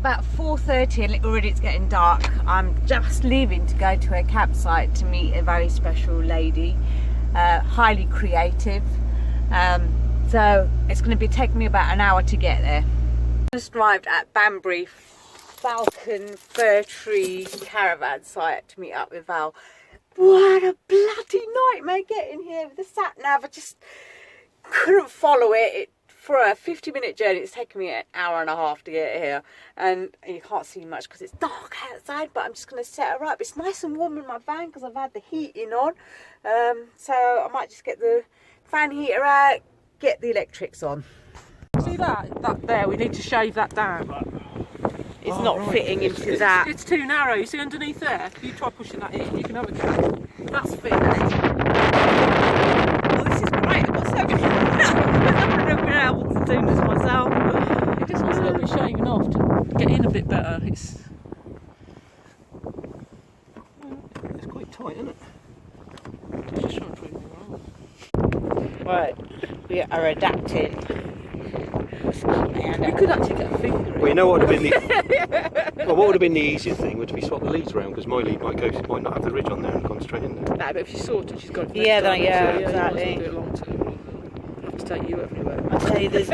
About 4:30 and already it's getting dark. I'm just leaving to go to a campsite to meet a very special lady, highly creative. So it's going to be taking me about an hour to get there. Just arrived at Banbury Falcon Fir Tree caravan site to meet up with Val. What a bloody nightmare getting here with the sat nav. I just couldn't follow it. For a 50-minute journey, it's taken me an hour and a half to get here, and you can't see much because it's dark outside, but I'm just going to set her up. It's nice and warm in my van because I've had the heating on, so I might just get the fan heater out, get the electrics on. See that there, we need to shave that down. It's not fitting into that. It's too narrow, you see underneath there? If you try pushing that in, you can have a go. That's fitting. Well, this is great, I've got so many I've never been able to do this myself. It just needs a little bit shaving off to get in a bit better. It's quite tight, isn't it? Just trying to move around. Right, we are adapting. We could actually get a finger in. Well, you know what would have been the well, what would have been the easier thing would be swap the leads around, because my lead might not have the ridge on there and gone straight in there. No, but if you sort it, she's got it. Yeah, exactly. exactly. Do it long term. I'll have to take you everywhere. I'll tell you this.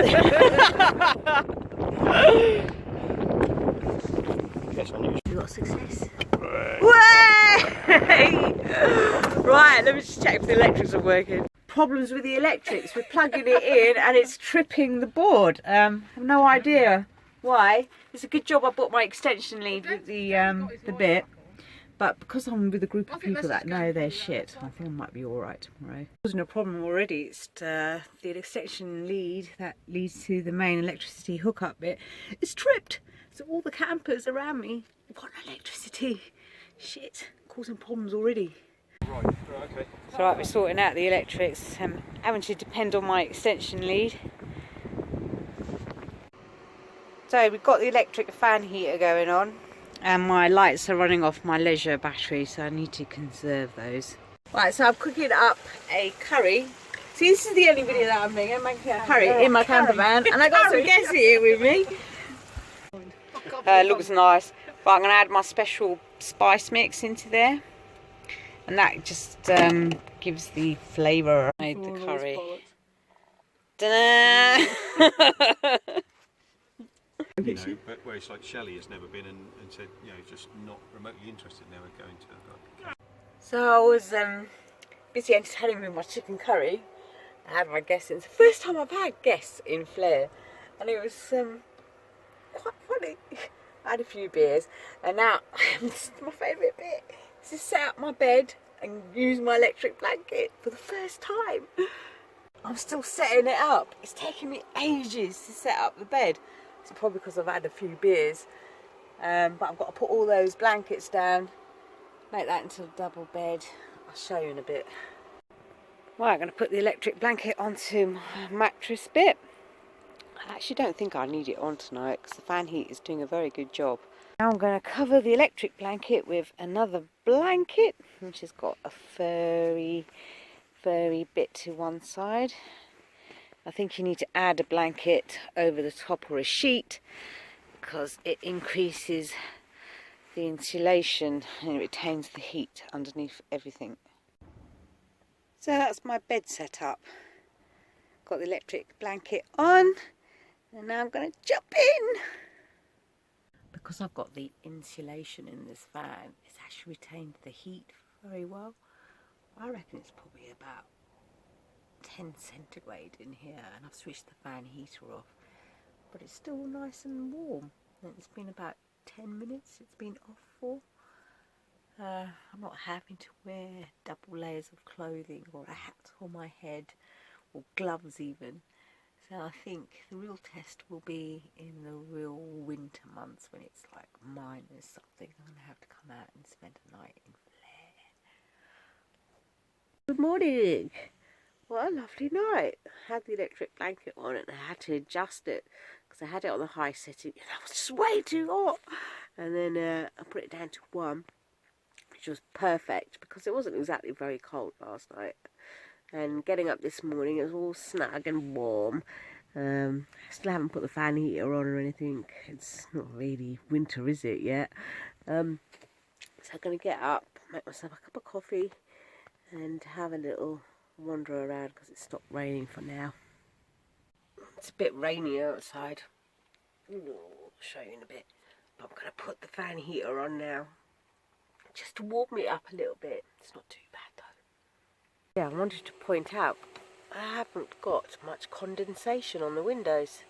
Yes, I knew. You got success. Right. Way! Right, let me just check if the electrics are working. Problems with the electrics. We're plugging it in and it's tripping the board. I have no idea why. It's a good job I bought my extension lead with the bit. But because I'm with a group of people that know their shit, I think I might be alright tomorrow. It wasn't a problem already. It's the extension lead that leads to the main electricity hookup bit. It's tripped. So all the campers around me want electricity. Shit, causing problems already. Right, okay. So right, we're sorting out the electrics. Having to depend on my extension lead. So we've got the electric fan heater going on. And my lights are running off my leisure battery, so I need to conserve those. Right, so I'm cooking up a curry. See, this is the only video that I'm making. I'm making a curry in my camper van, and I got some guests here with me. Looks nice. But I'm going to add my special spice mix into there, and that just gives the flavour. I made the curry. Ta-da! You know, but where it's like Shelley has never been and said, you know, just not remotely interested now in going to. So I was busy entertaining with my chicken curry. I had my guests in. It's the first time I've had guests in Flair, and it was quite funny. I had a few beers, and now this is my favourite bit. Is to set up my bed and use my electric blanket for the first time. I'm still setting it up. It's taking me ages to set up the bed. It's probably because I've had a few beers, but I've got to put all those blankets down, make that into a double bed. I'll show you in a bit. Right, I'm going to put the electric blanket onto my mattress bit. I actually don't think I need it on tonight because the fan heat is doing a very good job. Now I'm going to cover the electric blanket with another blanket, which has got a furry bit to one side. I think you need to add a blanket over the top or a sheet because it increases the insulation and it retains the heat underneath everything. So that's my bed set up. Got the electric blanket on and now I'm going to jump in. Because I've got the insulation in this fan, it's actually retained the heat very well. I reckon it's probably about 10 centigrade in here, and I've switched the fan heater off, but it's still nice and warm. And it's been about 10 minutes it's been off for. I'm not having to wear double layers of clothing or a hat on my head or gloves even. So I think the real test will be in the real winter months when it's like minus something. I'm going to have to come out and spend a night in Flair. Good morning. What a lovely night. I had the electric blanket on and I had to adjust it because I had it on the high setting and that was just way too hot. And then I put it down to 1, which was perfect because it wasn't exactly very cold last night. And getting up this morning, it was all snug and warm. Still haven't put the fan heater on or anything. It's not really winter, is it, yet? So I'm going to get up, make myself a cup of coffee and have a little wander around because it's stopped raining for now. It's a bit rainy outside. I'll show you in a bit. But I'm going to put the fan heater on now just to warm it up a little bit. It's not too bad though. Yeah, I wanted to point out I haven't got much condensation on the windows,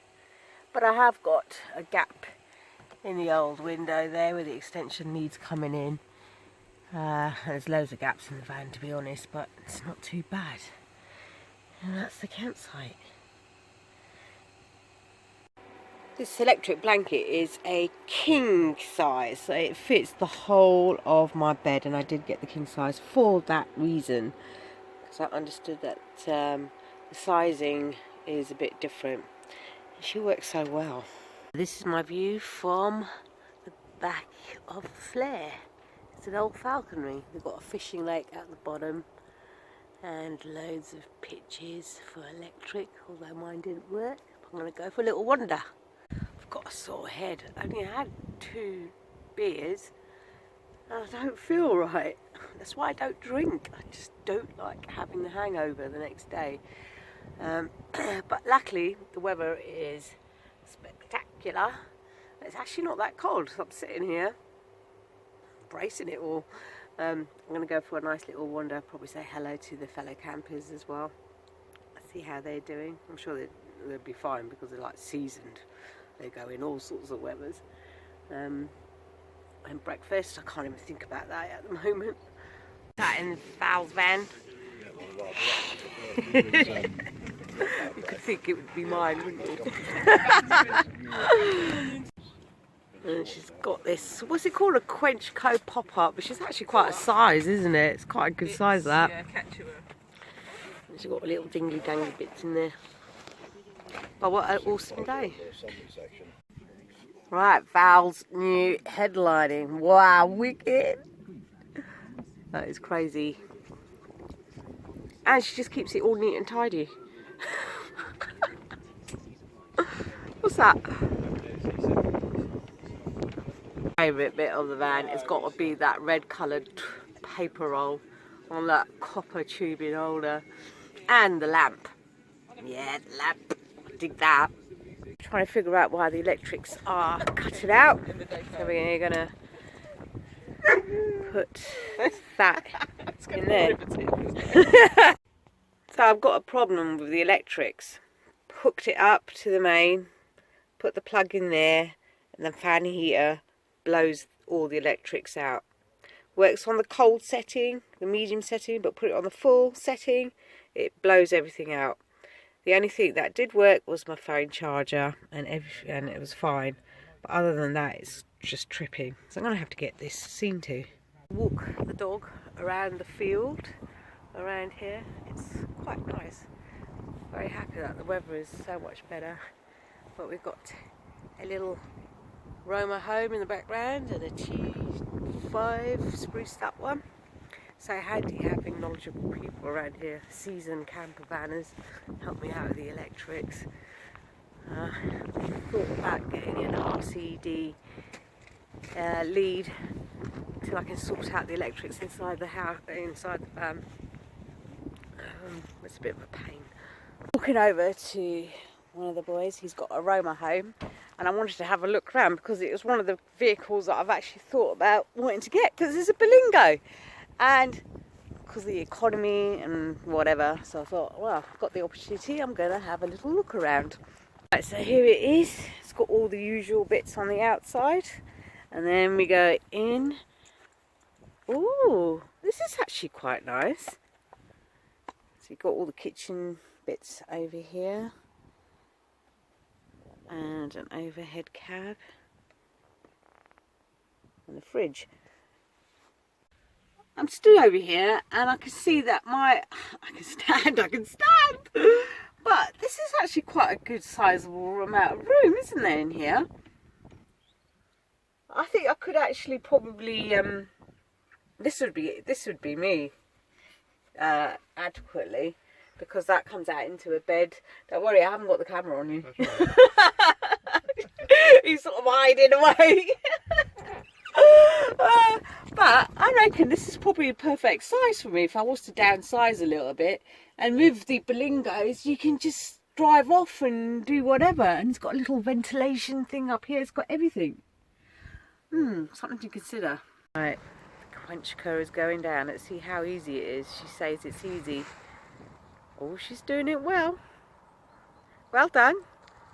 but I have got a gap in the old window there where the extension leads coming in. There's loads of gaps in the van, to be honest, but it's not too bad. And that's the campsite. This electric blanket is a king size, so it fits the whole of my bed, and I did get the king size for that reason, because I understood that the sizing is a bit different. She works so well. This is my view from the back of Flair. It's an old falconry. They've got a fishing lake at the bottom and loads of pitches for electric, although mine didn't work. I'm going to go for a little wander. I've got a sore head. I only had 2 beers and I don't feel right. That's why I don't drink. I just don't like having the hangover the next day. But luckily the weather is spectacular. It's actually not that cold, so I'm sitting here bracing it all. I'm going to go for a nice little wander, probably say hello to the fellow campers as well, see how they're doing. I'm sure they'll be fine because they're like seasoned. They go in all sorts of weathers. And breakfast, I can't even think about that at the moment. That in Val's van. You could think it would be mine, wouldn't you? And she's got this, what's it called, a Quench Co pop-up, which is actually quite a size, isn't it? It's quite a good size, that. Yeah, catch-up. And she's got little dingly-dangly bits in there. But what an awesome day. Right, Val's new headlining. Wow, wicked. That is crazy. And she just keeps it all neat and tidy. What's that? Favourite bit of the van has got to be that red coloured paper roll on that copper tubing holder. And the lamp. Yeah, the lamp. I dig that. Trying to figure out why the electrics are cutting out. So we're going to put that in there. So I've got a problem with the electrics. Hooked it up to the main, put the plug in there, and the fan heater blows all the electrics out. Works on the cold setting, the medium setting, but put it on the full setting, it blows everything out. The only thing that did work was my phone charger, and it was fine. But other than that, it's just tripping. So I'm going to have to get this seen to. Walk the dog around the field around here. It's quite nice. Very happy that the weather is so much better. But we've got a little Romahome in the background and a T5 spruced up one. So handy having knowledgeable people around here, seasoned camper vanners, help me out with the electrics. Thought about getting an RCD lead until I can sort out the electrics inside the house, inside the van. It's a bit of a pain. Walking over to one of the boys, he's got a Romahome, and I wanted to have a look around because it was one of the vehicles that I've actually thought about wanting to get because it's a Berlingo. And because of the economy and whatever, so I thought, well, I've got the opportunity, I'm going to have a little look around. Right, so here it is. It's got all the usual bits on the outside. And then we go in. Ooh, this is actually quite nice. So you've got all the kitchen bits over here. And an overhead cab. And the fridge. I'm stood over here and I can see that I can stand. But this is actually quite a good sizable amount of room, isn't there, in here? I think I could actually probably, this would be me, adequately. because that comes out into a bed. Don't worry, I haven't got the camera on you. He's sort of hiding away. But I reckon this is probably a perfect size for me if I was to downsize a little bit. And with the Belingos, you can just drive off and do whatever. And it's got a little ventilation thing up here. It's got everything. Something to consider. Right, the quench cur is going down. Let's see how easy it is. She says it's easy. Oh, she's doing it well. Well done.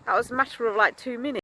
That was a matter of like 2 minutes.